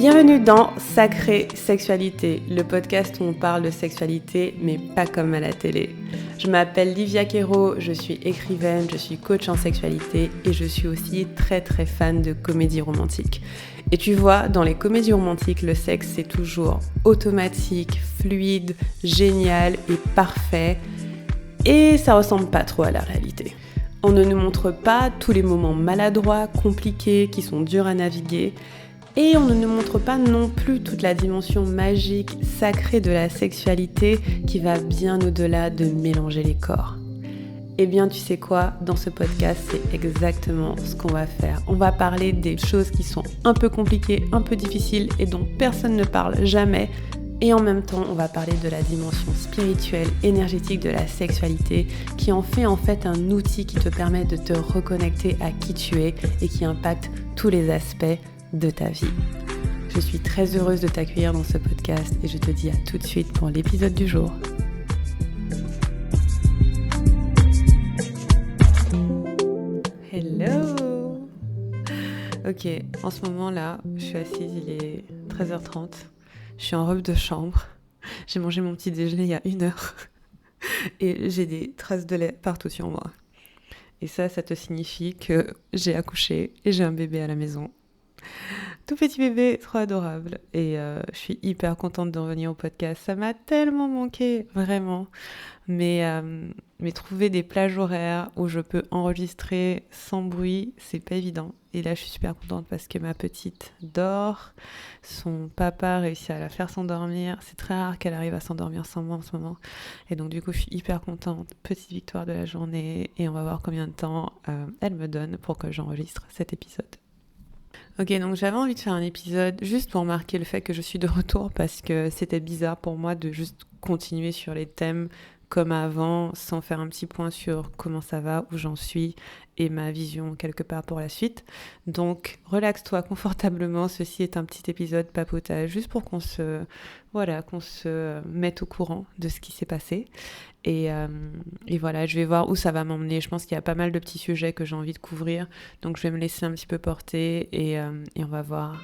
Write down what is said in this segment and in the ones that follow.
Bienvenue dans Sacrée Sexualité, le podcast où on parle de sexualité, mais pas comme à la télé. Je m'appelle Livia Quero, je suis écrivaine, je suis coach en sexualité et je suis aussi très fan de comédie romantique. Et tu vois, dans les comédies romantiques, le sexe c'est toujours automatique, fluide, génial et parfait. Et ça ressemble pas trop à la réalité. On ne nous montre pas tous les moments maladroits, compliqués, qui sont durs à naviguer. Et on ne nous montre pas non plus toute la dimension magique, sacrée de la sexualité qui va bien au-delà de mélanger les corps. Eh bien, tu sais quoi, dans ce podcast, c'est exactement ce qu'on va faire. On va parler des choses qui sont un peu compliquées, un peu difficiles et dont personne ne parle jamais. Et en même temps, on va parler de la dimension spirituelle, énergétique de la sexualité qui en fait un outil qui te permet de te reconnecter à qui tu es et qui impacte tous les aspects de ta vie. Je suis très heureuse de t'accueillir dans ce podcast et je te dis à tout de suite pour l'épisode du jour. Hello! Ok, en ce moment là, je suis assise, il est 13h30. Je suis en robe de chambre. J'ai mangé mon petit déjeuner il y a 1 heure. Et j'ai des traces de lait partout sur moi. Et ça te signifie que j'ai accouché et j'ai un bébé à la maison. Tout petit bébé, trop adorable. Et je suis hyper contente de revenir au podcast. Ça m'a tellement manqué, vraiment. Mais trouver des plages horaires où je peux enregistrer sans bruit, c'est pas évident. Et là, je suis super contente parce que ma petite dort. Son papa réussit à la faire s'endormir. C'est très rare qu'elle arrive à s'endormir sans moi en ce moment. Et donc, du coup, je suis hyper contente. Petite victoire de la journée. Et on va voir combien de temps elle me donne pour que j'enregistre cet épisode. Ok, donc j'avais envie de faire un épisode juste pour marquer le fait que je suis de retour parce que c'était bizarre pour moi de juste continuer sur les thèmes comme avant sans faire un petit point sur comment ça va, où j'en suis et ma vision quelque part pour la suite. Donc relaxe-toi confortablement, ceci est un petit épisode papotage juste pour qu'on se mette au courant de ce qui s'est passé. Et voilà, je vais voir où ça va m'emmener. Je pense qu'il y a pas mal de petits sujets que j'ai envie de couvrir. Donc je vais me laisser un petit peu porter et on va voir.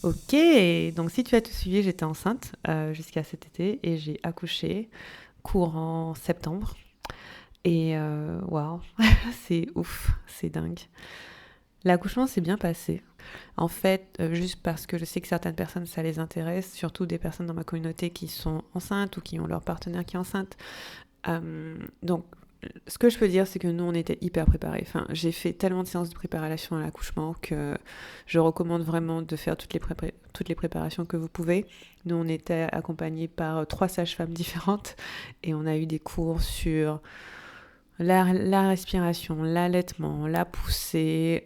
Ok, donc si tu as tout suivi, j'étais enceinte jusqu'à cet été et j'ai accouché courant septembre. Et waouh, c'est ouf, c'est dingue. L'accouchement s'est bien passé. En fait, juste parce que je sais que certaines personnes, ça les intéresse, surtout des personnes dans ma communauté qui sont enceintes ou qui ont leur partenaire qui est enceinte. Donc, ce que je peux dire, c'est que nous, on était hyper préparés. Enfin, j'ai fait tellement de séances de préparation à l'accouchement que je recommande vraiment de faire toutes les préparations que vous pouvez. Nous, on était accompagnés par 3 sages-femmes différentes et on a eu des cours sur la respiration, l'allaitement, la poussée,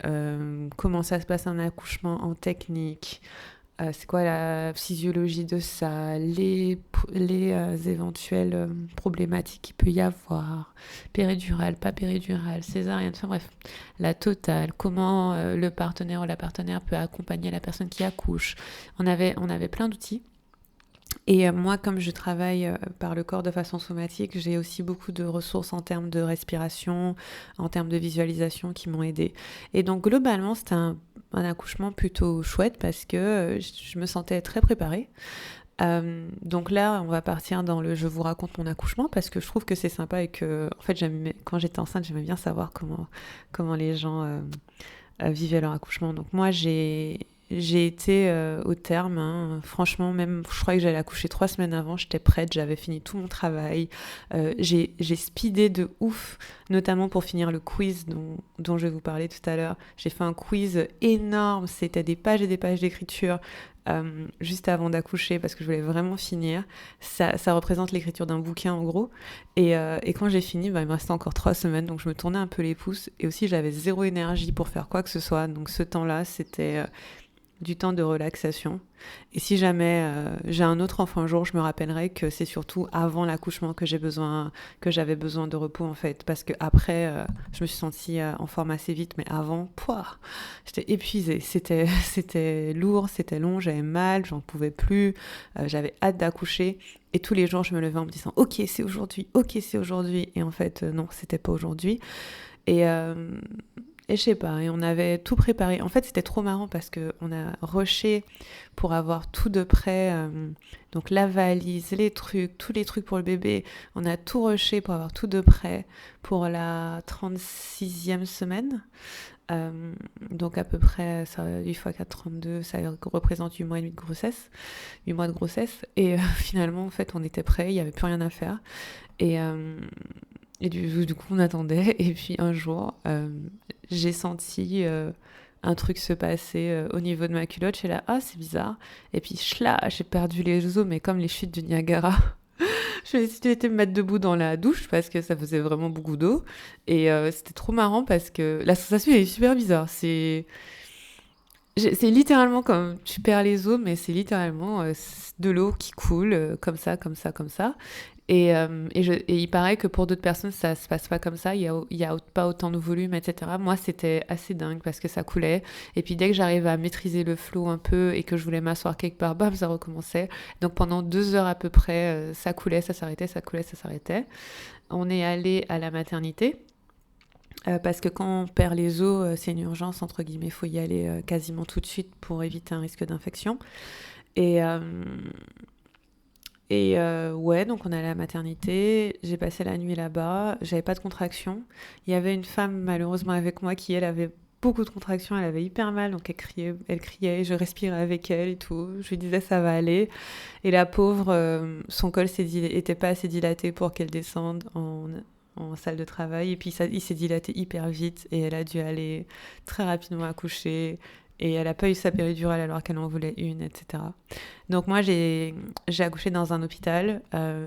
comment ça se passe un accouchement en technique, c'est quoi la physiologie de ça, les éventuelles problématiques qu'il peut y avoir, péridurale, pas péridurale, césarienne, enfin bref, la totale, comment le partenaire ou la partenaire peut accompagner la personne qui accouche. On avait plein d'outils. Et moi, comme je travaille par le corps de façon somatique, j'ai aussi beaucoup de ressources en termes de respiration, en termes de visualisation qui m'ont aidée. Et donc, globalement, c'était un accouchement plutôt chouette parce que je me sentais très préparée. Donc là, on va partir dans le « je vous raconte mon accouchement » parce que je trouve que c'est sympa et que, en fait, quand j'étais enceinte, j'aimais bien savoir comment les gens vivaient leur accouchement. Donc moi, j'ai été au terme, franchement, même je crois que j'allais accoucher 3 semaines avant, j'étais prête, j'avais fini tout mon travail, j'ai speedé de ouf, notamment pour finir le quiz dont je vais vous parler tout à l'heure. J'ai fait un quiz énorme, c'était des pages et des pages d'écriture juste avant d'accoucher parce que je voulais vraiment finir. Ça représente l'écriture d'un bouquin en gros et quand j'ai fini, il me restait encore 3 semaines, donc je me tournais un peu les pouces et aussi j'avais 0 énergie pour faire quoi que ce soit, donc ce temps-là c'était du temps de relaxation. Et si jamais j'ai un autre enfant un jour, je me rappellerai que c'est surtout avant l'accouchement que j'avais besoin de repos en fait, parce que après je me suis sentie en forme assez vite, mais avant, j'étais épuisée. C'était lourd, c'était long, j'avais mal, j'en pouvais plus, j'avais hâte d'accoucher. Et tous les jours, je me levais en me disant « Ok, c'est aujourd'hui. Et en fait, non, c'était pas aujourd'hui. Et je sais pas, et on avait tout préparé. En fait, c'était trop marrant parce qu'on a rushé pour avoir tout de près. Donc la valise, les trucs, tous les trucs pour le bébé. On a tout rushé pour avoir tout de près pour la 36e semaine. Donc à peu près, ça, 8 x 4, 32, ça représente 8 mois et demi de grossesse. 8 mois de grossesse. Et finalement, en fait, on était prêts, il n'y avait plus rien à faire. Et, du coup, on attendait. Et puis un jour, j'ai senti un truc se passer au niveau de ma culotte. Je suis là, ah, c'est bizarre. Et puis, j'ai perdu les os, mais comme les chutes du Niagara. Je me suis été me mettre debout dans la douche parce que ça faisait vraiment beaucoup d'eau. Et c'était trop marrant parce que la sensation est super bizarre. C'est littéralement comme tu perds les os, mais c'est littéralement de l'eau qui coule comme ça, comme ça, comme ça. Et il paraît que pour d'autres personnes, ça se passe pas comme ça. Il y a pas autant de volume, etc. Moi, c'était assez dingue parce que ça coulait. Et puis dès que j'arrivais à maîtriser le flow un peu et que je voulais m'asseoir quelque part, bam, ça recommençait. Donc pendant 2 heures à peu près, ça coulait, ça s'arrêtait, ça coulait, ça s'arrêtait. On est allé à la maternité. Parce que quand on perd les os, c'est une urgence, entre guillemets, il faut y aller quasiment tout de suite pour éviter un risque d'infection. Et, ouais, donc on est allé à la maternité, j'ai passé la nuit là-bas, j'avais pas de contractions. Il y avait une femme malheureusement avec moi qui, elle, avait beaucoup de contractions, elle avait hyper mal, donc elle criait, je respirais avec elle et tout. Je lui disais ça va aller. Et la pauvre, son col était pas assez dilaté pour qu'elle descende en salle de travail. Et puis il s'est dilaté hyper vite et elle a dû aller très rapidement accoucher. Et elle n'a pas eu sa péridurale alors qu'elle en voulait une, etc. Donc moi, j'ai accouché dans un hôpital.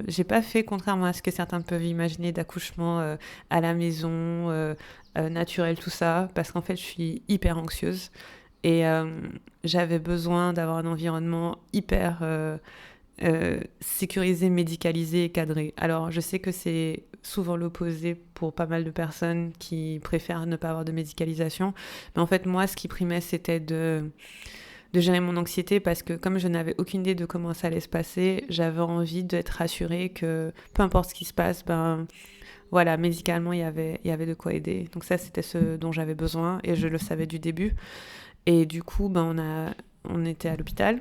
J'ai pas fait, contrairement à ce que certains peuvent imaginer, d'accouchement à la maison, naturel, tout ça, parce qu'en fait, je suis hyper anxieuse. Et j'avais besoin d'avoir un environnement hyper sécurisé, médicalisé et cadré. Alors, je sais que c'est souvent l'opposé pour pas mal de personnes qui préfèrent ne pas avoir de médicalisation. Mais en fait, moi, ce qui primait, c'était de gérer mon anxiété parce que comme je n'avais aucune idée de comment ça allait se passer, j'avais envie d'être rassurée que peu importe ce qui se passe, ben voilà, médicalement, il y avait de quoi aider. Donc ça, c'était ce dont j'avais besoin et je le savais du début. Et du coup, ben, on était à l'hôpital.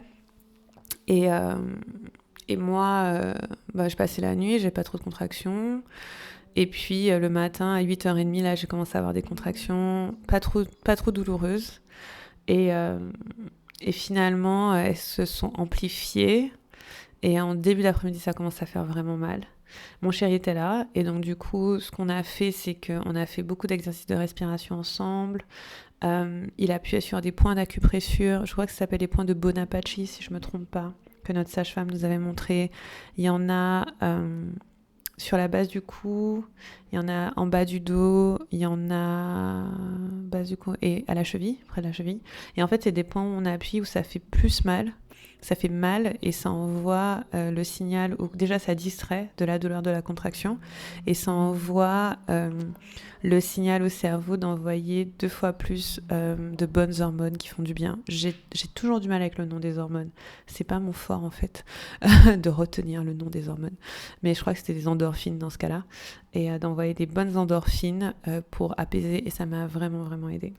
Et moi, je passais la nuit, j'ai pas trop de contractions. Et puis le matin, à 8h30, là, j'ai commencé à avoir des contractions pas trop douloureuses. Et finalement, elles se sont amplifiées. Et en début d'après-midi, ça commence à faire vraiment mal. Mon chéri était là. Et donc, du coup, ce qu'on a fait, c'est qu'on a fait beaucoup d'exercices de respiration ensemble. Il appuyait sur des points d'acupressure. Je crois que ça s'appelle les points de Bonaparte, si je ne me trompe pas, que notre sage-femme nous avait montré. Il y en a sur la base du cou, il y en a en bas du dos, il y en a base du cou et à la cheville, près de la cheville. Et en fait, c'est des points où on appuie où ça fait plus mal. Ça fait mal et ça envoie le signal où déjà ça distrait de la douleur de la contraction et ça envoie le signal au cerveau d'envoyer 2 fois plus de bonnes hormones qui font du bien. J'ai toujours du mal avec le nom des hormones. C'est pas mon fort en fait de retenir le nom des hormones. Mais je crois que c'était des endorphines dans ce cas-là. Et d'envoyer des bonnes endorphines pour apaiser et ça m'a vraiment vraiment aidée.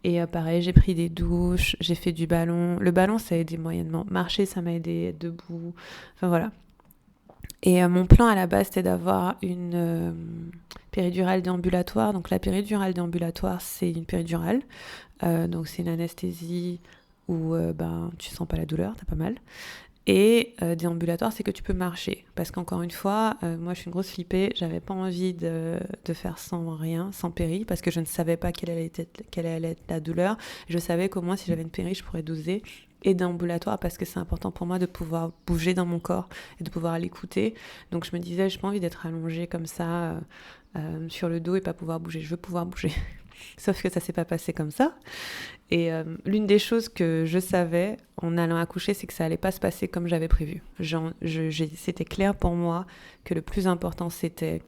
Et pareil, j'ai pris des douches, j'ai fait du ballon. Le ballon, ça a aidé moyennement. Marcher, ça m'a aidé, être debout. Enfin voilà. Et mon plan à la base, c'était d'avoir une péridurale déambulatoire. Donc la péridurale déambulatoire, c'est une péridurale. Donc c'est une anesthésie où tu sens pas la douleur, t'as pas mal. Et déambulatoire, c'est que tu peux marcher. Parce qu'encore une fois, moi je suis une grosse flippée, j'avais pas envie de faire sans rien, sans péri, parce que je ne savais pas quelle allait être la douleur. Je savais qu'au moins si j'avais une péri, je pourrais doser. Et déambulatoire, parce que c'est important pour moi de pouvoir bouger dans mon corps et de pouvoir l'écouter. Donc je me disais, j'ai pas envie d'être allongée comme ça, sur le dos et pas pouvoir bouger. Je veux pouvoir bouger. Sauf que ça s'est pas passé comme ça. Et l'une des choses que je savais en allant accoucher, c'est que ça allait pas se passer comme j'avais prévu. C'était clair pour moi que le plus important, c'était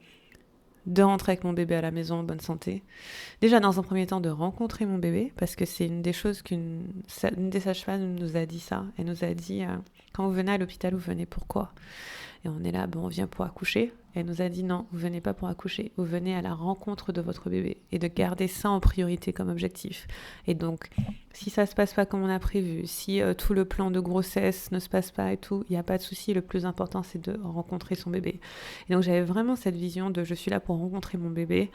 de rentrer avec mon bébé à la maison en bonne santé. Déjà, dans un premier temps, de rencontrer mon bébé, parce que c'est une des choses une des sages-femmes nous a dit ça. Elle nous a dit, quand vous venez à l'hôpital, vous venez pourquoi ? Et on est là, bon, on vient pour accoucher. Elle nous a dit non, vous venez pas pour accoucher, vous venez à la rencontre de votre bébé et de garder ça en priorité comme objectif. Et donc, si ça se passe pas comme on a prévu, si tout le plan de grossesse ne se passe pas et tout, il n'y a pas de souci. Le plus important, c'est de rencontrer son bébé. Et donc, j'avais vraiment cette vision de je suis là pour rencontrer mon bébé.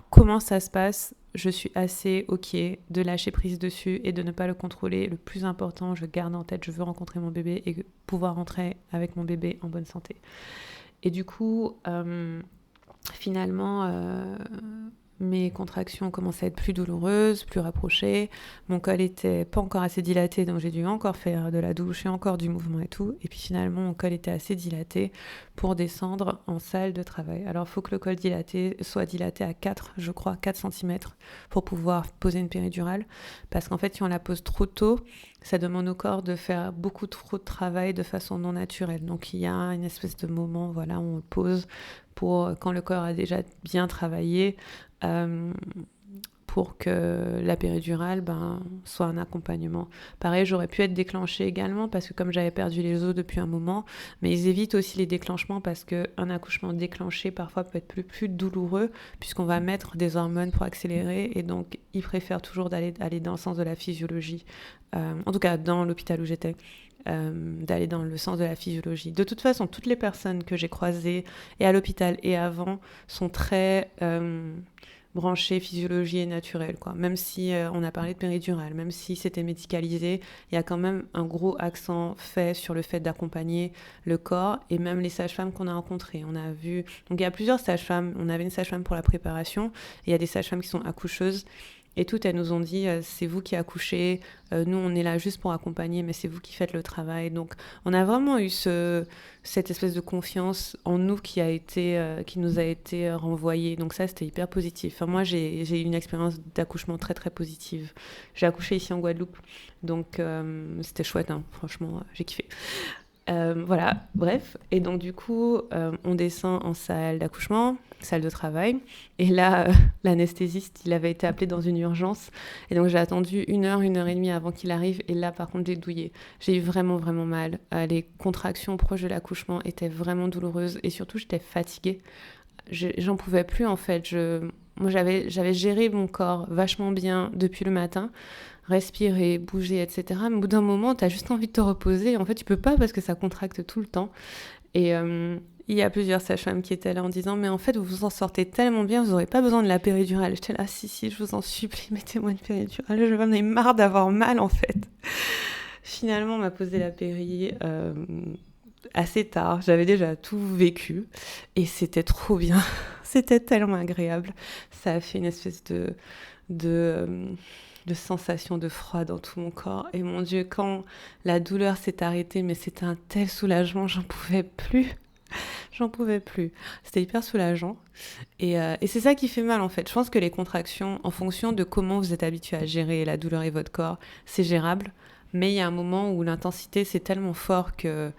Comment ça se passe? Je suis assez ok de lâcher prise dessus et de ne pas le contrôler. Le plus important, je garde en tête, je veux rencontrer mon bébé et pouvoir rentrer avec mon bébé en bonne santé. Et du coup, finalement, mes contractions commençaient à être plus douloureuses, plus rapprochées. Mon col était pas encore assez dilaté, donc j'ai dû encore faire de la douche et encore du mouvement et tout. Et puis finalement, mon col était assez dilaté pour descendre en salle de travail. Alors, il faut que le col dilaté soit dilaté à 4 cm pour pouvoir poser une péridurale. Parce qu'en fait, si on la pose trop tôt, ça demande au corps de faire beaucoup trop de travail de façon non naturelle. Donc, il y a une espèce de moment, voilà, où on le pose pour quand le corps a déjà bien travaillé, pour que la péridurale soit un accompagnement. Pareil, j'aurais pu être déclenchée également parce que comme j'avais perdu les os depuis un moment, mais ils évitent aussi les déclenchements parce qu'un accouchement déclenché parfois peut être plus douloureux puisqu'on va mettre des hormones pour accélérer et donc ils préfèrent toujours aller dans le sens de la physiologie. En tout cas, dans l'hôpital où j'étais. D'aller dans le sens de la physiologie. De toute façon, toutes les personnes que j'ai croisées, et à l'hôpital et avant, sont très branchées physiologie et naturelle, quoi. Même si on a parlé de péridurale, même si c'était médicalisé, il y a quand même un gros accent fait sur le fait d'accompagner le corps, et même les sages-femmes qu'on a rencontrées. On a vu... Donc il y a plusieurs sages-femmes. On avait une sage-femme pour la préparation, et il y a des sages-femmes qui sont accoucheuses. Et toutes, elles nous ont dit, c'est vous qui accouchez, nous on est là juste pour accompagner, mais c'est vous qui faites le travail. Donc on a vraiment eu cette espèce de confiance en nous qui nous a été renvoyée. Donc ça, c'était hyper positif. Enfin, moi, j'ai eu une expérience d'accouchement très très positive. J'ai accouché ici en Guadeloupe, donc c'était chouette, hein. Franchement, j'ai kiffé. Voilà, bref. Et donc, du coup, on descend en salle d'accouchement, salle de travail. Et là, l'anesthésiste, il avait été appelé dans une urgence. Et donc, j'ai attendu 1 heure et demie avant qu'il arrive. Et là, par contre, j'ai douillé. J'ai eu vraiment, vraiment mal. Les contractions proches de l'accouchement étaient vraiment douloureuses. Et surtout, j'étais fatiguée. J'en pouvais plus, en fait. Moi, j'avais géré mon corps vachement bien depuis le matin. Respirer, bouger, etc. Mais au bout d'un moment, tu as juste envie de te reposer. En fait, tu peux pas parce que ça contracte tout le temps. Et il y a plusieurs sages-femmes qui étaient là en disant « Mais en fait, vous vous en sortez tellement bien, vous n'aurez pas besoin de la péridurale. » J'étais là « Si, je vous en supplie, mettez-moi une péridurale. Je j'en ai marre d'avoir mal, en fait. » Finalement, on m'a posé la péri assez tard. J'avais déjà tout vécu. Et c'était trop bien. C'était tellement agréable. Ça a fait une espèce de sensation de froid dans tout mon corps. Et mon Dieu, quand la douleur s'est arrêtée, mais c'était un tel soulagement, j'en pouvais plus. J'en pouvais plus. C'était hyper soulageant. Et c'est ça qui fait mal, en fait. Je pense que les contractions, en fonction de comment vous êtes habitué à gérer la douleur et votre corps, c'est gérable. Mais il y a un moment où l'intensité, c'est tellement fort que...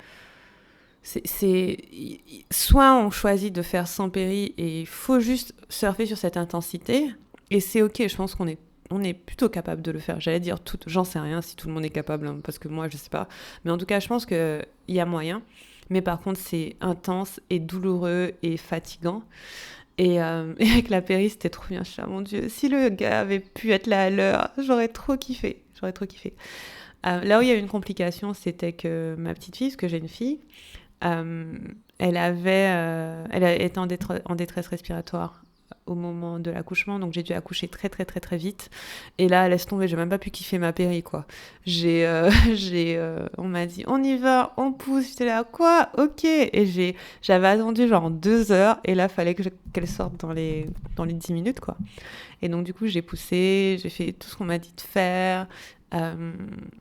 Soit on choisit de faire sans péri et il faut juste surfer sur cette intensité. Et c'est ok, je pense qu'on est plutôt capable de le faire. J'allais dire j'en sais rien si tout le monde est capable, hein, parce que moi, je sais pas. Mais en tout cas, je pense qu'il y a moyen. Mais par contre, c'est intense et douloureux et fatigant. Et avec la péri, c'était trop bien. Je suis là, mon Dieu, si le gars avait pu être là à l'heure, j'aurais trop kiffé. Là où il y a eu une complication, c'était que ma petite fille, parce que j'ai une fille, elle était en détresse respiratoire au moment de l'accouchement, donc j'ai dû accoucher très très très très vite. Et là, laisse tomber, j'ai même pas pu kiffer ma péri, quoi. On m'a dit, on y va, on pousse. J'étais là, quoi? Ok. Et j'avais attendu genre 2 heures, et là, fallait qu'elle sorte dans les 10 minutes, quoi. Et donc, du coup, j'ai poussé, j'ai fait tout ce qu'on m'a dit de faire.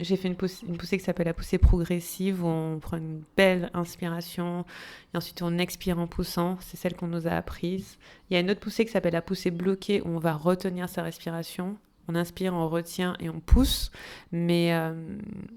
J'ai fait une poussée qui s'appelle la poussée progressive où on prend une belle inspiration et ensuite on expire en poussant, c'est celle qu'on nous a apprise. Il y a une autre poussée qui s'appelle la poussée bloquée où on va retenir sa respiration, on inspire, on retient et on pousse, mais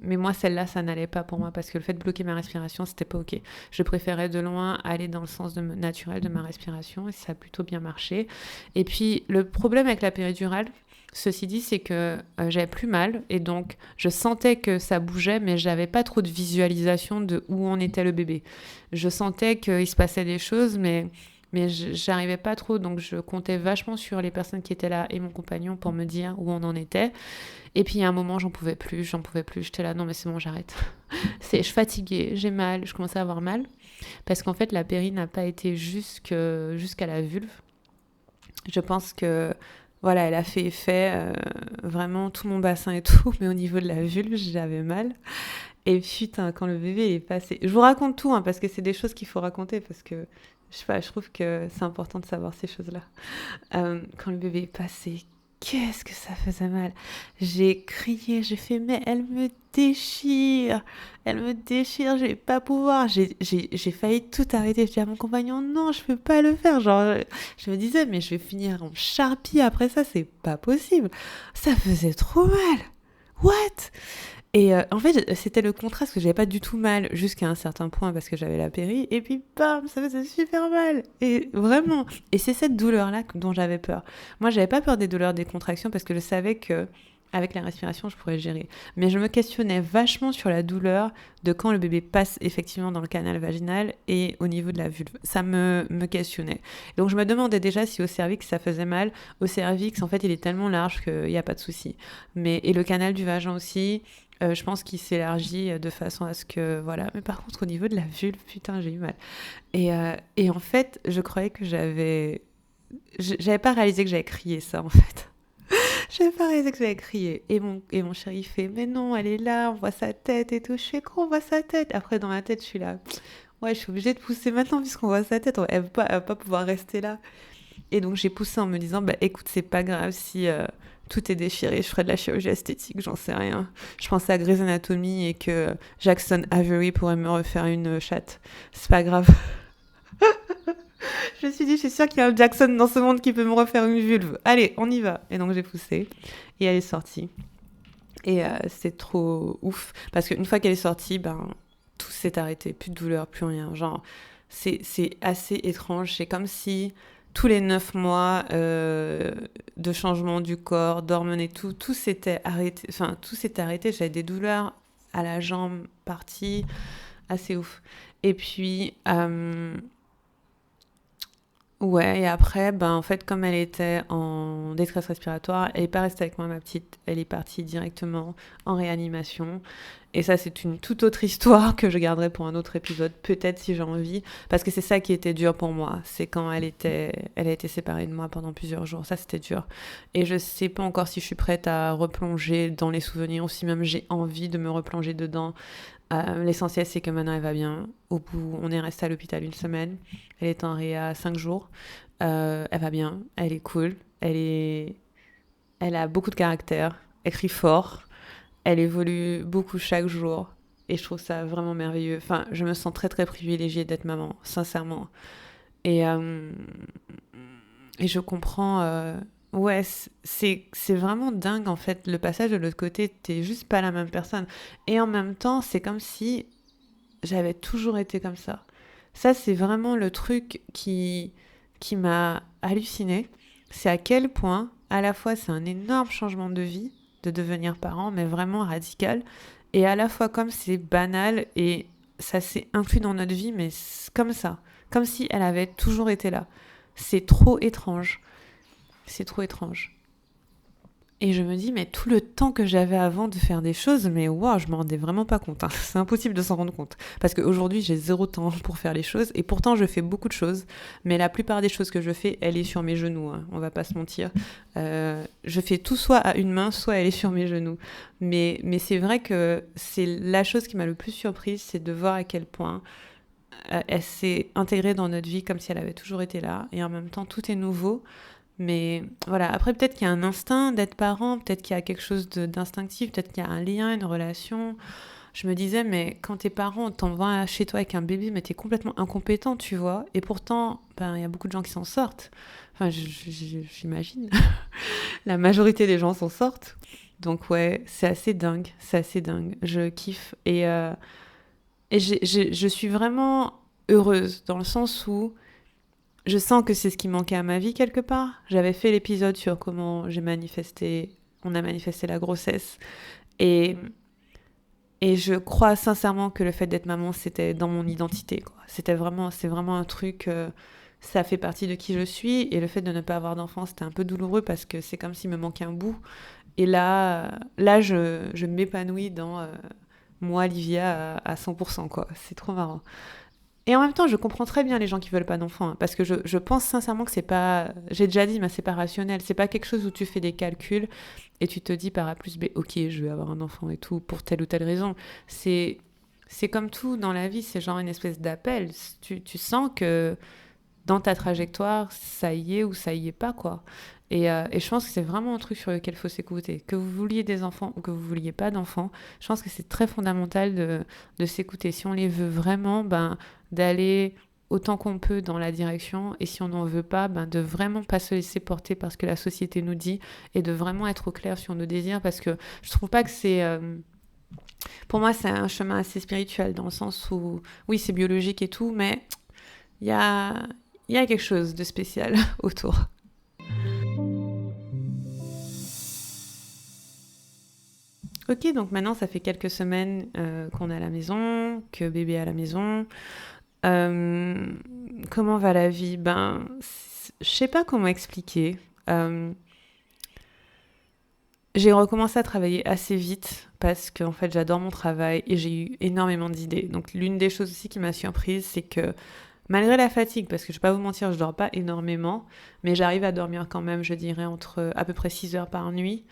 moi celle-là ça n'allait pas pour moi parce que le fait de bloquer ma respiration c'était pas ok. Je préférais de loin aller dans le sens naturel de ma respiration et ça a plutôt bien marché. Et puis le problème avec la péridurale, Ceci dit, c'est que j'avais plus mal et donc je sentais que ça bougeait, mais j'avais pas trop de visualisation de où en était le bébé. Je sentais qu'il se passait des choses, mais j'arrivais pas trop, donc je comptais vachement sur les personnes qui étaient là et mon compagnon pour me dire où on en était. Et puis à un moment, j'en pouvais plus. J'étais là, non mais c'est bon, j'arrête. Je suis fatiguée, j'ai mal, je commençais à avoir mal parce qu'en fait la péri n'a pas été jusqu'à la vulve. Je pense que voilà, elle a fait effet vraiment tout mon bassin et tout, mais au niveau de la vulve, j'avais mal. Et putain, quand le bébé est passé, je vous raconte tout hein, parce que c'est des choses qu'il faut raconter parce que je sais pas, je trouve que c'est important de savoir ces choses-là. Quand le bébé est passé, qu'est-ce que ça faisait mal. J'ai crié, j'ai fait, mais elle me déchire, je vais pas pouvoir. J'ai failli tout arrêter. Je dis à mon compagnon, non, je peux pas le faire. Genre, je me disais, mais je vais finir en charpie après ça, c'est pas possible. Ça faisait trop mal. What? Et en fait, c'était le contraste que j'avais pas du tout mal jusqu'à un certain point parce que j'avais la péri. Et puis, bam, ça faisait super mal. Et vraiment. Et c'est cette douleur-là dont j'avais peur. Moi, j'avais pas peur des douleurs des contractions parce que je savais que avec la respiration, je pourrais gérer. Mais je me questionnais vachement sur la douleur de quand le bébé passe effectivement dans le canal vaginal et au niveau de la vulve. Ça me questionnait. Donc, je me demandais déjà si au cervix, ça faisait mal. Au cervix, en fait, il est tellement large qu'il n'y a pas de souci. Et le canal du vagin aussi, je pense qu'il s'élargit de façon à ce que... Voilà. Mais par contre, au niveau de la vulve, putain, j'ai eu mal. Et en fait, je croyais que j'avais pas réalisé que j'avais crié ça, en fait. J'avais pas réalisé que j'avais crié. Et mon chéri fait, mais non, elle est là, on voit sa tête et tout. Je fais quoi, on voit sa tête? Après, dans ma tête, je suis là, ouais, je suis obligée de pousser maintenant puisqu'on voit sa tête. Elle va pas pouvoir rester là. Et donc, j'ai poussé en me disant, bah écoute, c'est pas grave si tout est déchiré, je ferai de la chirurgie esthétique, j'en sais rien. Je pensais à Grey's Anatomy et que Jackson Avery pourrait me refaire une chatte. C'est pas grave. Je me suis dit, je suis sûre qu'il y a un Jackson dans ce monde qui peut me refaire une vulve. Allez, on y va. Et donc, j'ai poussé et elle est sortie. Et c'est trop ouf. Parce qu'une fois qu'elle est sortie, ben, tout s'est arrêté. Plus de douleur, plus rien. Genre, c'est assez étrange. C'est comme si tous les 9 mois de changement du corps, d'hormones et tout s'était arrêté. Enfin, tout s'était arrêté. J'avais des douleurs à la jambe partie. Assez ouf. Et puis, ouais, et après, ben, en fait, comme elle était en détresse respiratoire, elle n'est pas restée avec moi, ma petite. Elle est partie directement en réanimation. Et ça, c'est une toute autre histoire que je garderai pour un autre épisode, peut-être si j'ai envie. Parce que c'est ça qui était dur pour moi. C'est quand elle a été séparée de moi pendant plusieurs jours. Ça, c'était dur. Et je sais pas encore si je suis prête à replonger dans les souvenirs ou si même j'ai envie de me replonger dedans. L'essentiel, c'est que maintenant, elle va bien. Au bout, on est resté à l'hôpital une semaine. Elle est en réa 5 jours. Elle va bien. Elle est cool. Elle a beaucoup de caractère. Elle crie fort. Elle évolue beaucoup chaque jour. Et je trouve ça vraiment merveilleux. Enfin, je me sens très, très privilégiée d'être maman, sincèrement. Et, euh, et je comprends... ouais, c'est vraiment dingue, en fait. Le passage de l'autre côté, t'es juste pas la même personne. Et en même temps, c'est comme si j'avais toujours été comme ça. Ça, c'est vraiment le truc qui m'a hallucinée. C'est à quel point, à la fois, c'est un énorme changement de vie, de devenir parent, mais vraiment radical. Et à la fois, comme c'est banal et ça s'est inclus dans notre vie, mais comme ça. Comme si elle avait toujours été là. C'est trop étrange. C'est trop étrange. Et je me dis, mais tout le temps que j'avais avant de faire des choses, mais waouh, je m'en rendais vraiment pas compte. Hein. C'est impossible de s'en rendre compte. Parce qu'aujourd'hui, j'ai zéro temps pour faire les choses. Et pourtant, je fais beaucoup de choses. Mais la plupart des choses que je fais, elle est sur mes genoux. Hein. On va pas se mentir. Je fais tout soit à une main, soit elle est sur mes genoux. Mais c'est vrai que c'est la chose qui m'a le plus surprise, c'est de voir à quel point elle s'est intégrée dans notre vie comme si elle avait toujours été là. Et en même temps, tout est nouveau. Mais voilà, après peut-être qu'il y a un instinct d'être parent, peut-être qu'il y a quelque chose d'instinctif, peut-être qu'il y a un lien, une relation. Je me disais, mais quand t'es parent, t'envoies chez toi avec un bébé, mais t'es complètement incompétent, tu vois. Et pourtant, ben, il y a beaucoup de gens qui s'en sortent. Enfin, j'imagine. La majorité des gens s'en sortent. Donc ouais, c'est assez dingue, c'est assez dingue. Je kiffe. Et je suis vraiment heureuse, dans le sens où je sens que c'est ce qui manquait à ma vie quelque part. J'avais fait l'épisode sur comment on a manifesté la grossesse. Et, et je crois sincèrement que le fait d'être maman, c'était dans mon identité, quoi. C'est vraiment un truc, ça fait partie de qui je suis. Et le fait de ne pas avoir d'enfant, c'était un peu douloureux parce que c'est comme s'il me manquait un bout. Et là je m'épanouis dans moi, Livia, à 100%, quoi. C'est trop marrant. Et en même temps, je comprends très bien les gens qui veulent pas d'enfants, hein, parce que je pense sincèrement que c'est pas, j'ai déjà dit, mais c'est pas rationnel, c'est pas quelque chose où tu fais des calculs et tu te dis par A plus B, ok, je vais avoir un enfant et tout pour telle ou telle raison. C'est, c'est comme tout dans la vie, c'est genre une espèce d'appel. Tu sens que dans ta trajectoire, ça y est ou ça y est pas, quoi. Et je pense que c'est vraiment un truc sur lequel il faut s'écouter. Que vous vouliez des enfants ou que vous vouliez pas d'enfants, je pense que c'est très fondamental de s'écouter. Si on les veut vraiment, ben, d'aller autant qu'on peut dans la direction. Et si on n'en veut pas, ben, de vraiment pas se laisser porter par ce que la société nous dit et de vraiment être au clair sur nos désirs. Parce que je trouve pas que c'est... pour moi, c'est un chemin assez spirituel dans le sens où, oui, c'est biologique et tout, mais il y a, il y a quelque chose de spécial autour. Ok, donc maintenant ça fait quelques semaines qu'on est à la maison, que bébé est à la maison. Euh, Comment va la vie? Ben, je sais pas comment expliquer. Euh, j'ai recommencé à travailler assez vite parce qu'en fait j'adore mon travail et j'ai eu énormément d'idées. Donc l'une des choses aussi qui m'a surprise, c'est que malgré la fatigue, parce que je vais pas vous mentir, je dors pas énormément, mais j'arrive à dormir quand même, je dirais, entre à peu près 6 heures par nuit.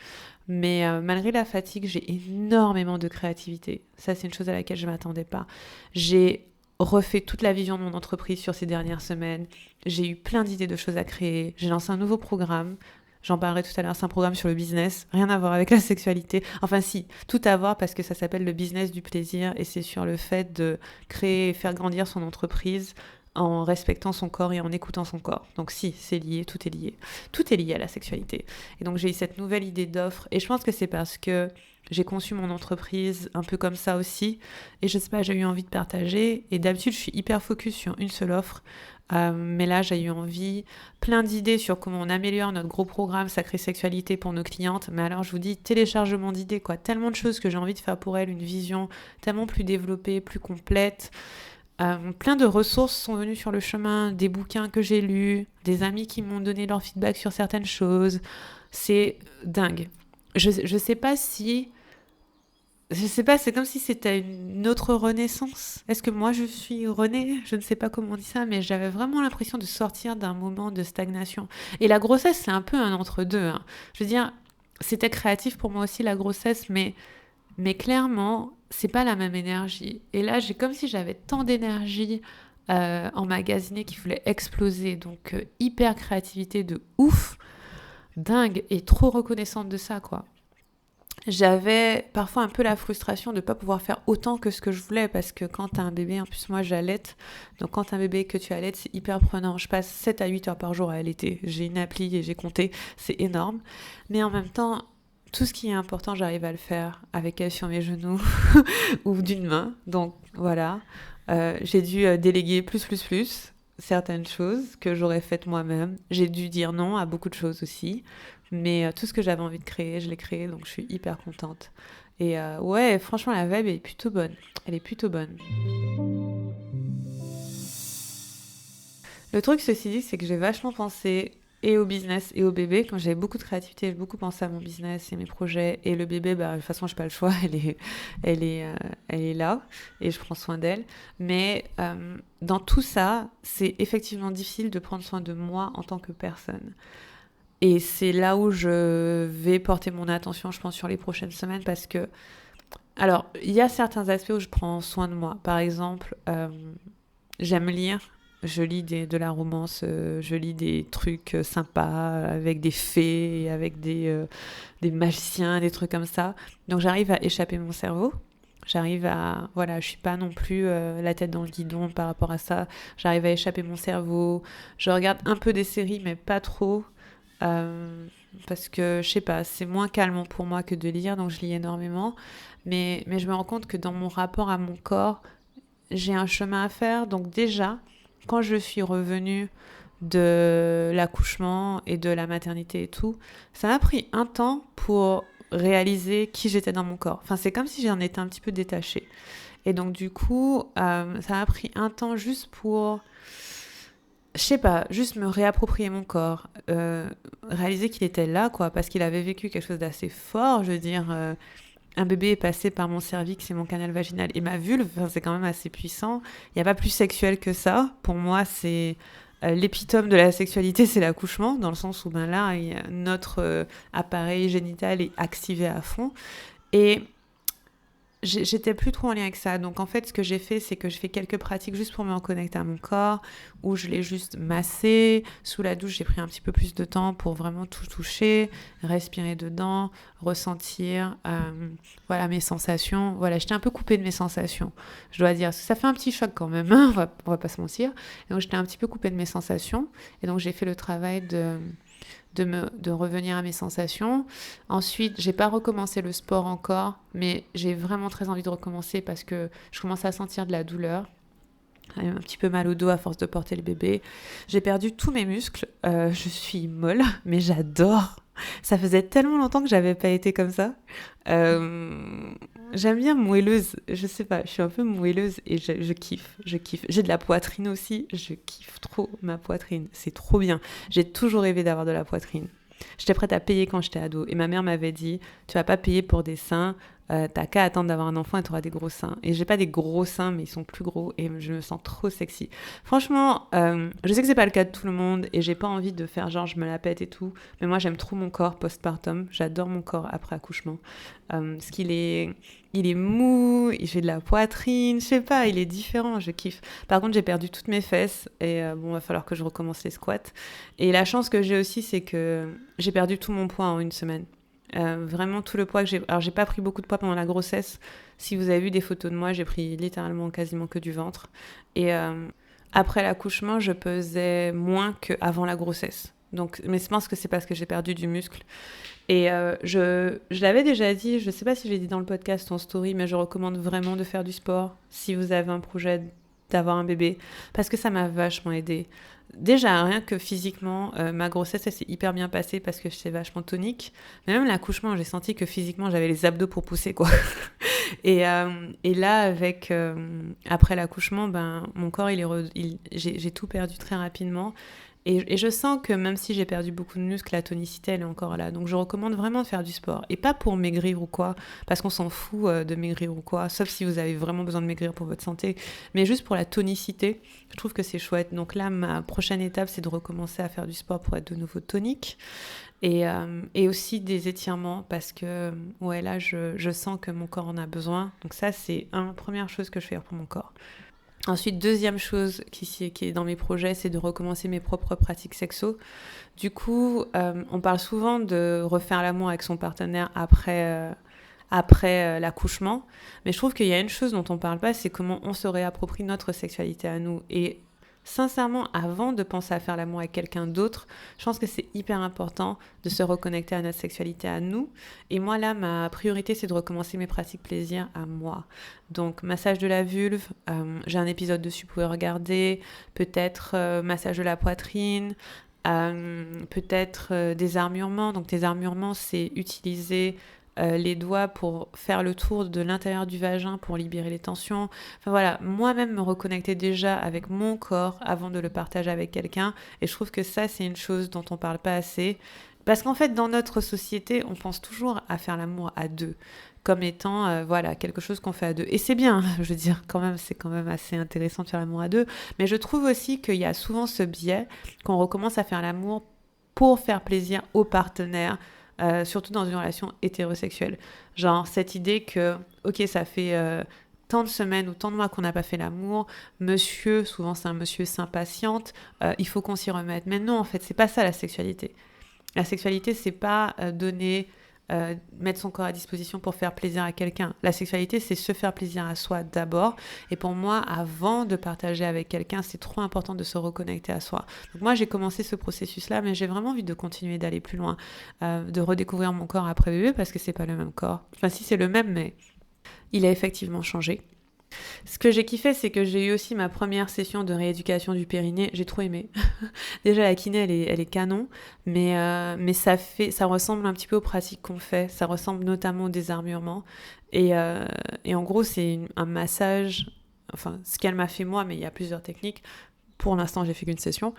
Mais malgré la fatigue, j'ai énormément de créativité. Ça, c'est une chose à laquelle je ne m'attendais pas. J'ai refait toute la vision de mon entreprise sur ces dernières semaines. J'ai eu plein d'idées de choses à créer. J'ai lancé un nouveau programme. J'en parlerai tout à l'heure. C'est un programme sur le business. Rien à voir avec la sexualité. Enfin si, tout à voir parce que ça s'appelle le business du plaisir et c'est sur le fait de créer et faire grandir son entreprise en respectant son corps et en écoutant son corps. Donc si, c'est lié, tout est lié. Tout est lié à la sexualité. Et donc j'ai eu cette nouvelle idée d'offre et je pense que c'est parce que j'ai conçu mon entreprise un peu comme ça aussi et je sais pas, j'ai eu envie de partager et d'habitude je suis hyper focus sur une seule offre. Mais là j'ai eu envie, plein d'idées sur comment on améliore notre gros programme Sacrée Sexualité pour nos clientes. Mais alors je vous dis, téléchargement d'idées, quoi. Tellement de choses que j'ai envie de faire pour elles, une vision tellement plus développée, plus complète. Plein de ressources sont venues sur le chemin, des bouquins que j'ai lus, des amis qui m'ont donné leur feedback sur certaines choses. C'est dingue. Je sais pas si... Je sais pas, c'est comme si c'était une autre renaissance. Est-ce que moi je suis renée? Je ne sais pas comment on dit ça, mais j'avais vraiment l'impression de sortir d'un moment de stagnation. Et la grossesse, c'est un peu un entre-deux, hein. Je veux dire, c'était créatif pour moi aussi la grossesse, mais clairement, c'est pas la même énergie. Et là, j'ai comme si j'avais tant d'énergie emmagasinée qui voulait exploser. Donc, hyper créativité de ouf, dingue, et trop reconnaissante de ça, quoi. J'avais parfois un peu la frustration de ne pas pouvoir faire autant que ce que je voulais parce que quand t'as un bébé, en plus moi j'allaite, donc quand t'as un bébé que tu allaites, c'est hyper prenant. Je passe 7 à 8 heures par jour à allaiter. J'ai une appli et j'ai compté, c'est énorme. Mais en même temps, tout ce qui est important, j'arrive à le faire avec elle sur mes genoux ou d'une main. Donc voilà, j'ai dû déléguer plus certaines choses que j'aurais faites moi-même. J'ai dû dire non à beaucoup de choses aussi. Mais tout ce que j'avais envie de créer, je l'ai créé, donc je suis hyper contente. Et ouais, franchement, la vibe est plutôt bonne. Elle est plutôt bonne. Le truc, ceci dit, c'est que j'ai vachement pensé et au business et au bébé. Quand j'avais beaucoup de créativité, j'ai beaucoup pensé à mon business et mes projets. Et le bébé, bah, de toute façon, je n'ai pas le choix. Elle est là et je prends soin d'elle. Mais dans tout ça, c'est effectivement difficile de prendre soin de moi en tant que personne. Et c'est là où je vais porter mon attention, je pense, sur les prochaines semaines parce que... Alors, il y a certains aspects où je prends soin de moi. Par exemple, j'aime lire. Je lis de la romance, je lis des trucs sympas avec des fées, avec des magiciens, des trucs comme ça. Donc j'arrive à échapper mon cerveau. J'arrive à... Voilà, je suis pas non plus la tête dans le guidon par rapport à ça. J'arrive à échapper mon cerveau. Je regarde un peu des séries, mais pas trop. Parce que je sais pas, c'est moins calmant pour moi que de lire, donc je lis énormément, mais je me rends compte que dans mon rapport à mon corps, j'ai un chemin à faire. Donc déjà, quand je suis revenue de l'accouchement et de la maternité et tout, ça m'a pris un temps pour réaliser qui j'étais dans mon corps. Enfin, c'est comme si j'en étais un petit peu détachée. Et donc, du coup, ça m'a pris un temps juste pour, je sais pas, juste me réapproprier mon corps, réaliser qu'il était là, quoi, parce qu'il avait vécu quelque chose d'assez fort. Je veux dire, un bébé est passé par mon cervix et mon canal vaginal et ma vulve, enfin, c'est quand même assez puissant. Il n'y a pas plus sexuel que ça. Pour moi, c'est l'épitome de la sexualité, c'est l'accouchement, dans le sens où ben là, notre appareil génital est activé à fond. Et j'étais plus trop en lien avec ça. Donc en fait, ce que j'ai fait, c'est que je fais quelques pratiques juste pour me reconnecter à mon corps, où je l'ai juste massé. Sous la douche, j'ai pris un petit peu plus de temps pour vraiment tout toucher, respirer dedans, ressentir voilà, mes sensations. Voilà, j'étais un peu coupée de mes sensations, je dois dire. Ça fait un petit choc quand même, hein, on va pas se mentir. Et donc j'étais un petit peu coupée de mes sensations. Et donc j'ai fait le travail de revenir à mes sensations. Ensuite, j'ai pas recommencé le sport encore, mais j'ai vraiment très envie de recommencer parce que je commence à sentir de la douleur. Un petit peu mal au dos à force de porter le bébé. J'ai perdu tous mes muscles. Je suis molle, mais j'adore. Ça faisait tellement longtemps que j'avais pas été comme ça. J'aime bien moelleuse. Je sais pas, je suis un peu moelleuse et je kiffe. Je kiffe. J'ai de la poitrine aussi. Je kiffe trop ma poitrine. C'est trop bien. J'ai toujours rêvé d'avoir de la poitrine. J'étais prête à payer quand j'étais ado. Et ma mère m'avait dit, tu vas pas payer pour des seins. T'as qu'à attendre d'avoir un enfant et t'auras des gros seins. Et j'ai pas des gros seins, mais ils sont plus gros et je me sens trop sexy. Franchement, je sais que c'est pas le cas de tout le monde et j'ai pas envie de faire genre je me la pète et tout. Mais moi, j'aime trop mon corps postpartum. J'adore mon corps après accouchement. Parce il est mou, j'ai de la poitrine, je sais pas, il est différent, je kiffe. Par contre, j'ai perdu toutes mes fesses et bon, va falloir que je recommence les squats. Et la chance que j'ai aussi, c'est que j'ai perdu tout mon poids en une semaine. Vraiment tout le poids que j'ai... Alors j'ai pas pris beaucoup de poids pendant la grossesse. Si vous avez vu des photos de moi, j'ai pris littéralement quasiment que du ventre. Et après l'accouchement, je pesais moins qu'avant la grossesse. Donc, mais je pense que c'est parce que j'ai perdu du muscle. Et je l'avais déjà dit, je sais pas si j'ai dit dans le podcast en story, mais je recommande vraiment de faire du sport si vous avez un projet d'avoir un bébé, parce que ça m'a vachement aidée. Déjà, rien que physiquement, ma grossesse, elle s'est hyper bien passée parce que j'étais vachement tonique. Mais même l'accouchement, j'ai senti que physiquement, j'avais les abdos pour pousser, quoi. Et là, après l'accouchement, ben, mon corps, j'ai tout perdu très rapidement. Et je sens que même si j'ai perdu beaucoup de muscles, la tonicité, elle est encore là. Donc je recommande vraiment de faire du sport. Et pas pour maigrir ou quoi, parce qu'on s'en fout de maigrir ou quoi, sauf si vous avez vraiment besoin de maigrir pour votre santé. Mais juste pour la tonicité, je trouve que c'est chouette. Donc là, ma prochaine étape, c'est de recommencer à faire du sport pour être de nouveau tonique. Et aussi des étirements, parce que ouais, là, je sens que mon corps en a besoin. Donc ça, c'est une première chose que je fais pour mon corps. Ensuite, deuxième chose qui est dans mes projets, c'est de recommencer mes propres pratiques sexo. Du coup, on parle souvent de refaire l'amour avec son partenaire après l'accouchement. Mais je trouve qu'il y a une chose dont on parle pas, c'est comment on se réapproprie notre sexualité à nous. Et sincèrement, avant de penser à faire l'amour avec quelqu'un d'autre, je pense que c'est hyper important de se reconnecter à notre sexualité à nous. Et moi, là, ma priorité, c'est de recommencer mes pratiques plaisir à moi. Donc, massage de la vulve, j'ai un épisode dessus, vous pouvez regarder. Peut-être massage de la poitrine, peut-être des armurements. Donc, des armurements, c'est utiliser les doigts pour faire le tour de l'intérieur du vagin pour libérer les tensions. Enfin voilà, moi-même me reconnecter déjà avec mon corps avant de le partager avec quelqu'un. Et je trouve que ça, c'est une chose dont on parle pas assez. Parce qu'en fait, dans notre société, on pense toujours à faire l'amour à deux, comme étant voilà, quelque chose qu'on fait à deux. Et c'est bien, je veux dire, quand même, c'est quand même assez intéressant de faire l'amour à deux. Mais je trouve aussi qu'il y a souvent ce biais qu'on recommence à faire l'amour pour faire plaisir au partenaire, surtout dans une relation hétérosexuelle. Genre cette idée que, ok, ça fait tant de semaines ou tant de mois qu'on n'a pas fait l'amour, monsieur, souvent c'est un monsieur s'impatiente, il faut qu'on s'y remette. Mais non, en fait, c'est pas ça la sexualité. La sexualité, c'est pas mettre son corps à disposition pour faire plaisir à quelqu'un. La sexualité, c'est se faire plaisir à soi d'abord. Et pour moi, avant de partager avec quelqu'un, c'est trop important de se reconnecter à soi. Donc moi, j'ai commencé ce processus-là, mais j'ai vraiment envie de continuer d'aller plus loin, de redécouvrir mon corps après bébé, parce que c'est pas le même corps. Enfin, si c'est le même, mais il a effectivement changé. Ce que j'ai kiffé, c'est que j'ai eu aussi ma première session de rééducation du périnée. J'ai trop aimé. Déjà, la kiné, elle est canon, mais ça ressemble un petit peu aux pratiques qu'on fait. Ça ressemble notamment au désarmurement. Et en gros, un massage. Enfin, ce qu'elle m'a fait moi, mais il y a plusieurs techniques. Pour l'instant, j'ai fait qu'une session.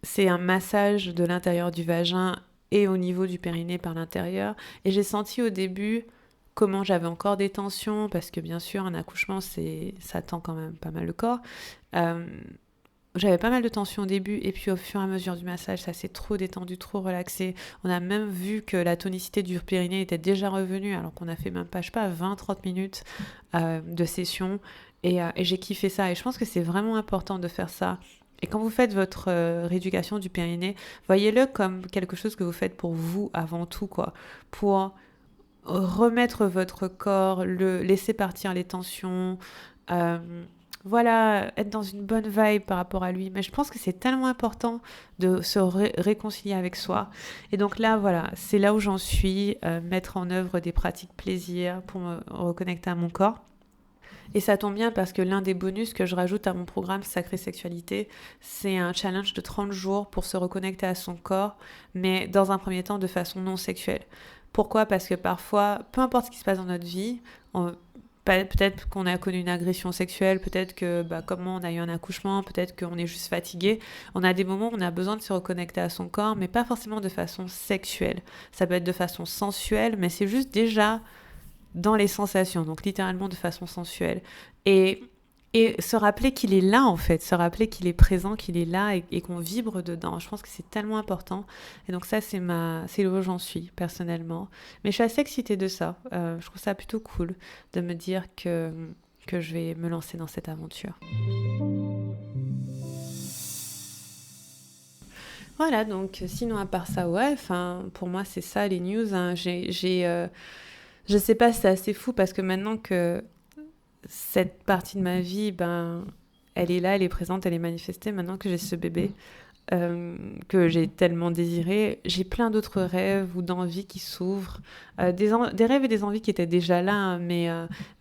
C'est un massage de l'intérieur du vagin et au niveau du périnée par l'intérieur. Et j'ai senti au début comment j'avais encore des tensions, parce que bien sûr, un accouchement, ça tend quand même pas mal le corps. Euh, J'avais pas mal de tensions au début, et puis au fur et à mesure du massage, ça s'est trop détendu, trop relaxé. On a même vu que la tonicité du périnée était déjà revenue, alors qu'on a fait même pas, je sais pas, 20-30 minutes de session. Et j'ai kiffé ça. Et je pense que c'est vraiment important de faire ça. Et quand vous faites votre rééducation du périnée, voyez-le comme quelque chose que vous faites pour vous avant tout, quoi. Pour remettre votre corps, laisser partir les tensions, euh, voilà, être dans une bonne vibe par rapport à lui. Mais je pense que c'est tellement important de se réconcilier avec soi. Et donc là, voilà, c'est là où j'en suis, mettre en œuvre des pratiques plaisir pour me reconnecter à mon corps. Et ça tombe bien parce que l'un des bonus que je rajoute à mon programme Sacrée Sexualité, c'est un challenge de 30 jours pour se reconnecter à son corps, mais dans un premier temps de façon non sexuelle. Pourquoi ? Parce que parfois, peu importe ce qui se passe dans notre vie, peut-être qu'on a connu une agression sexuelle, peut-être que comme moi on a eu un accouchement, peut-être qu'on est juste fatigué. On a des moments où on a besoin de se reconnecter à son corps, mais pas forcément de façon sexuelle. Ça peut être de façon sensuelle, mais c'est juste déjà dans les sensations, donc littéralement de façon sensuelle. Et se rappeler qu'il est là, en fait, se rappeler qu'il est présent, qu'il est là et qu'on vibre dedans. Je pense que c'est tellement important. Et donc ça, c'est là où j'en suis, personnellement. Mais je suis assez excitée de ça. Je trouve ça plutôt cool de me dire que je vais me lancer dans cette aventure. Voilà, donc sinon à part ça, ouais, pour moi c'est ça les news. Hein. Je sais pas si c'est assez fou parce que maintenant que cette partie de ma vie, elle est là, elle est présente, elle est manifestée. Maintenant que j'ai ce bébé que j'ai tellement désiré, j'ai plein d'autres rêves ou d'envies qui s'ouvrent. Des rêves et des envies qui étaient déjà là, hein, mais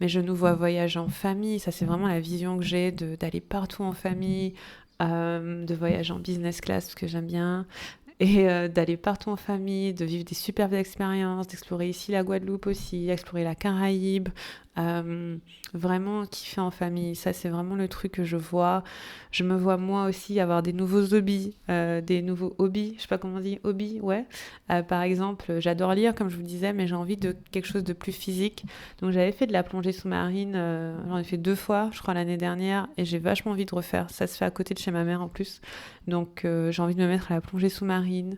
je nous vois voyager en famille. Ça, c'est vraiment la vision que j'ai d'aller partout en famille, de voyager en business class, parce que j'aime bien. Et d'aller partout en famille, de vivre des superbes expériences, d'explorer ici la Guadeloupe aussi, explorer la Caraïbe, vraiment kiffer en famille. Ça, c'est vraiment le truc que je vois. Je me vois moi aussi avoir des nouveaux hobbies, je sais pas comment on dit, hobbies, ouais. Par exemple, j'adore lire, comme je vous disais, mais j'ai envie de quelque chose de plus physique. Donc j'avais fait de la plongée sous-marine, j'en ai fait 2 fois, je crois, l'année dernière, et j'ai vachement envie de refaire. Ça se fait à côté de chez ma mère en plus. Donc j'ai envie de me mettre à la plongée sous-marine.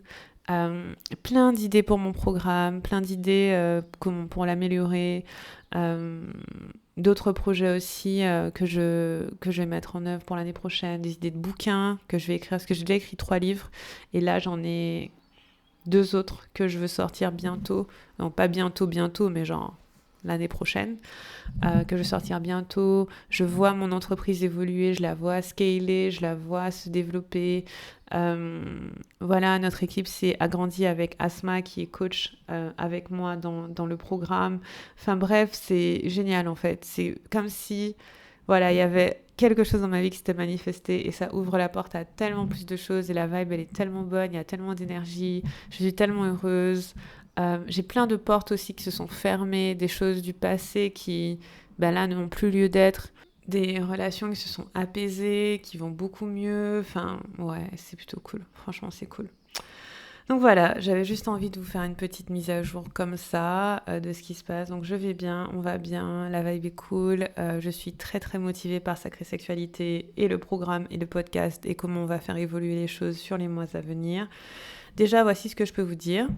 Plein d'idées pour mon programme, plein d'idées pour l'améliorer. D'autres projets aussi que je vais mettre en œuvre pour l'année prochaine, des idées de bouquins que je vais écrire, parce que j'ai déjà écrit 3 livres, et là j'en ai 2 autres que je veux sortir bientôt. Non, pas bientôt, mais genre l'année prochaine, que je vais sortir bientôt. Je vois mon entreprise évoluer, je la vois scaler, je la vois se développer. Voilà, notre équipe s'est agrandie avec Asma qui est coach avec moi dans le programme. Enfin bref, c'est génial en fait. C'est comme si, voilà, il y avait quelque chose dans ma vie qui s'était manifesté et ça ouvre la porte à tellement plus de choses et la vibe elle est tellement bonne, il y a tellement d'énergie, je suis tellement heureuse. J'ai plein de portes aussi qui se sont fermées, des choses du passé qui là n'ont plus lieu d'être, des relations qui se sont apaisées, qui vont beaucoup mieux. Enfin, ouais, c'est plutôt cool. Franchement, c'est cool. Donc voilà, j'avais juste envie de vous faire une petite mise à jour comme ça de ce qui se passe. Donc je vais bien, on va bien, la vibe est cool. Je suis très très motivée par Sacrée Sexualité et le programme et le podcast et comment on va faire évoluer les choses sur les mois à venir. Déjà, voici ce que je peux vous dire.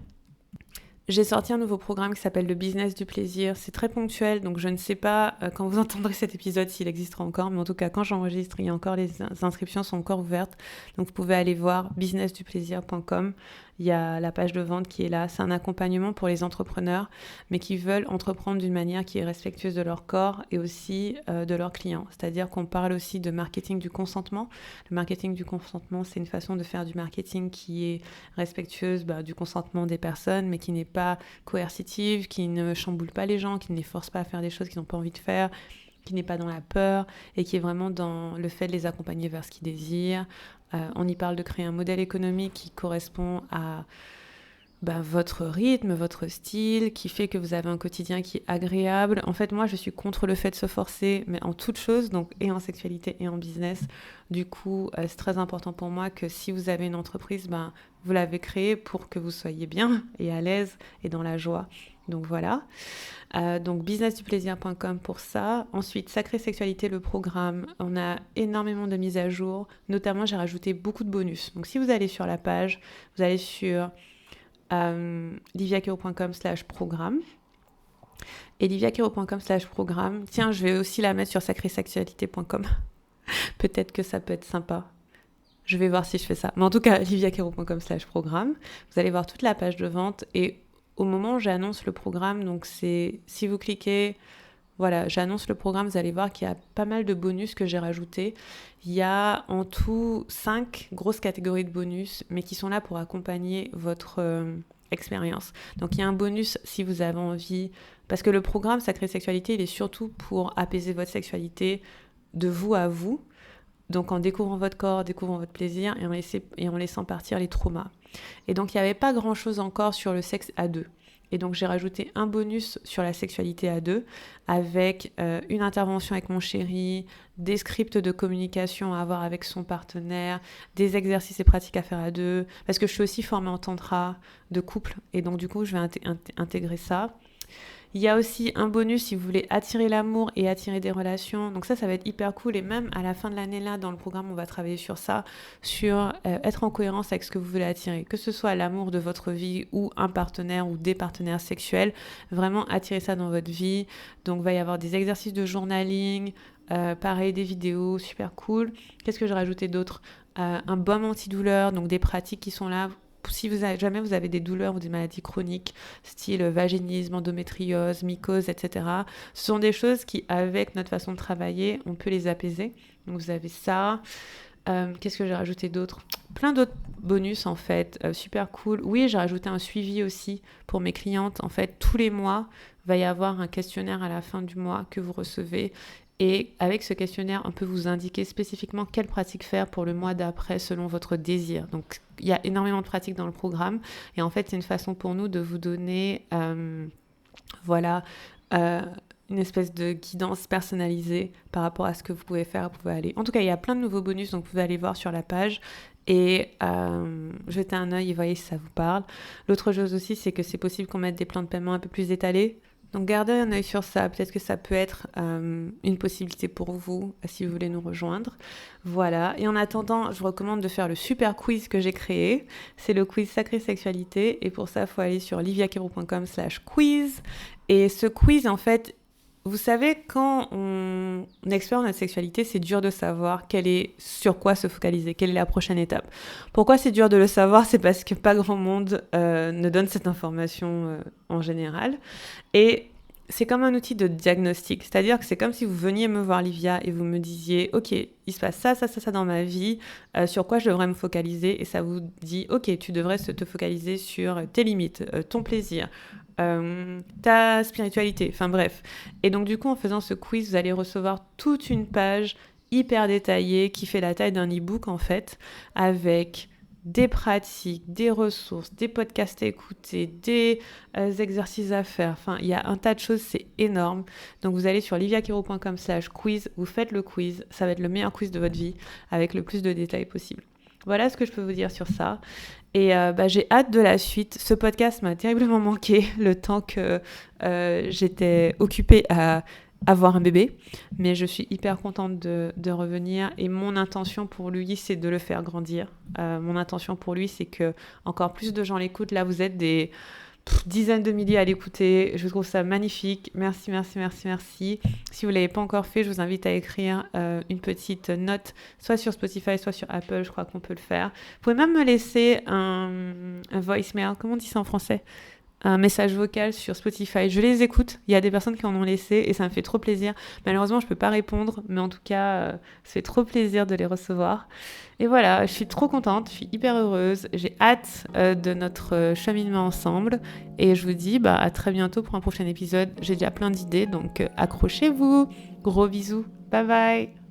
J'ai sorti un nouveau programme qui s'appelle le business du plaisir. C'est très ponctuel, donc je ne sais pas quand vous entendrez cet épisode s'il existera encore, mais en tout cas quand j'enregistre, il y a encore les inscriptions sont encore ouvertes. Donc vous pouvez aller voir businessduplaisir.com. Il y a la page de vente qui est là. C'est un accompagnement pour les entrepreneurs, mais qui veulent entreprendre d'une manière qui est respectueuse de leur corps et aussi de leurs clients. C'est-à-dire qu'on parle aussi de marketing du consentement. Le marketing du consentement, c'est une façon de faire du marketing qui est respectueuse du consentement des personnes, mais qui n'est pas coercitive, qui ne chamboule pas les gens, qui ne les force pas à faire des choses qu'ils n'ont pas envie de faire. qui n'est pas dans la peur et qui est vraiment dans le fait de les accompagner vers ce qu'ils désirent. On y parle de créer un modèle économique qui correspond à votre rythme, votre style, qui fait que vous avez un quotidien qui est agréable. En fait, moi, je suis contre le fait de se forcer, mais en toute chose, donc et en sexualité et en business. Du coup, c'est très important pour moi que si vous avez une entreprise, vous l'avez créée pour que vous soyez bien et à l'aise et dans la joie. Donc voilà. Donc businessduplaisir.com pour ça. Ensuite, Sacrée Sexualité, le programme. On a énormément de mises à jour. Notamment, j'ai rajouté beaucoup de bonus. Donc si vous allez sur la page, vous allez sur liviakero.com/programme. Et liviakero.com/programme. Tiens, je vais aussi la mettre sur sacrésexualité.com. Peut-être que ça peut être sympa. Je vais voir si je fais ça. Mais en tout cas, liviakero.com/programme. Vous allez voir toute la page de vente. Et au moment où j'annonce le programme, donc c'est si vous cliquez, voilà, j'annonce le programme, vous allez voir qu'il y a pas mal de bonus que j'ai rajoutés. Il y a en tout 5 grosses catégories de bonus, mais qui sont là pour accompagner votre expérience. Donc il y a un bonus si vous avez envie, parce que le programme Sacrée Sexualité, il est surtout pour apaiser votre sexualité de vous à vous. Donc en découvrant votre corps, découvrant votre plaisir et en laissant partir les traumas. Et donc il n'y avait pas grand-chose encore sur le sexe à deux. Et donc j'ai rajouté un bonus sur la sexualité à deux avec une intervention avec mon chéri, des scripts de communication à avoir avec son partenaire, des exercices et pratiques à faire à deux, parce que je suis aussi formée en tantra de couple et donc du coup je vais intégrer ça. Il y a aussi un bonus si vous voulez attirer l'amour et attirer des relations. Donc ça va être hyper cool. Et même à la fin de l'année, là, dans le programme, on va travailler sur ça, sur être en cohérence avec ce que vous voulez attirer. Que ce soit l'amour de votre vie ou un partenaire ou des partenaires sexuels. Vraiment attirer ça dans votre vie. Donc il va y avoir des exercices de journaling, pareil, des vidéos, super cool. Qu'est-ce que j'ai rajouté d'autre ? Un baume antidouleur, donc des pratiques qui sont là si jamais vous avez des douleurs ou des maladies chroniques, style vaginisme, endométriose, mycose, etc., ce sont des choses qui, avec notre façon de travailler, on peut les apaiser. Donc vous avez ça. Qu'est-ce que j'ai rajouté d'autre ? Plein d'autres bonus en fait, super cool. Oui, j'ai rajouté un suivi aussi pour mes clientes. En fait, tous les mois, il va y avoir un questionnaire à la fin du mois que vous recevez. Et avec ce questionnaire, on peut vous indiquer spécifiquement quelle pratique faire pour le mois d'après selon votre désir. Donc, il y a énormément de pratiques dans le programme. Et en fait, c'est une façon pour nous de vous donner une espèce de guidance personnalisée par rapport à ce que vous pouvez faire, vous pouvez aller. En tout cas, il y a plein de nouveaux bonus, donc vous pouvez aller voir sur la page et jeter un œil et voyez si ça vous parle. L'autre chose aussi, c'est que c'est possible qu'on mette des plans de paiement un peu plus étalés. Donc gardez un œil sur ça, peut-être que ça peut être une possibilité pour vous si vous voulez nous rejoindre. Voilà, et en attendant, je vous recommande de faire le super quiz que j'ai créé. C'est le quiz Sacrée Sexualité et pour ça, il faut aller sur liviakero.com/quiz. Et ce quiz, en fait, vous savez, quand on explore notre sexualité, c'est dur de savoir sur quoi se focaliser, quelle est la prochaine étape. Pourquoi c'est dur de le savoir ? C'est parce que pas grand monde ne donne cette information en général. Et c'est comme un outil de diagnostic, c'est-à-dire que c'est comme si vous veniez me voir Livia et vous me disiez « Ok, il se passe ça dans ma vie, sur quoi je devrais me focaliser ?» Et ça vous dit « Ok, tu devrais te focaliser sur tes limites, ton plaisir, ta spiritualité, enfin bref. » Et donc du coup, en faisant ce quiz, vous allez recevoir toute une page hyper détaillée qui fait la taille d'un e-book en fait, avec des pratiques, des ressources, des podcasts à écouter, des exercices à faire. Enfin, il y a un tas de choses, c'est énorme. Donc, vous allez sur liviakero.com/quiz, vous faites le quiz. Ça va être le meilleur quiz de votre vie avec le plus de détails possible. Voilà ce que je peux vous dire sur ça. Et j'ai hâte de la suite. Ce podcast m'a terriblement manqué le temps que j'étais occupée à avoir un bébé, mais je suis hyper contente de revenir et mon intention pour lui, c'est de le faire grandir. Mon intention pour lui, c'est que encore plus de gens l'écoutent. Là, vous êtes des dizaines de milliers à l'écouter. Je trouve ça magnifique. Merci, merci, merci, merci. Si vous ne l'avez pas encore fait, je vous invite à écrire une petite note, soit sur Spotify, soit sur Apple. Je crois qu'on peut le faire. Vous pouvez même me laisser un voicemail. Comment on dit ça en français ? un message vocal sur Spotify. Je les écoute. Il y a des personnes qui en ont laissé et ça me fait trop plaisir. Malheureusement, je peux pas répondre, mais en tout cas, ça fait trop plaisir de les recevoir. Et voilà, je suis trop contente, je suis hyper heureuse. J'ai hâte de notre cheminement ensemble. Et je vous dis à très bientôt pour un prochain épisode. J'ai déjà plein d'idées, donc accrochez-vous. Gros bisous. Bye bye.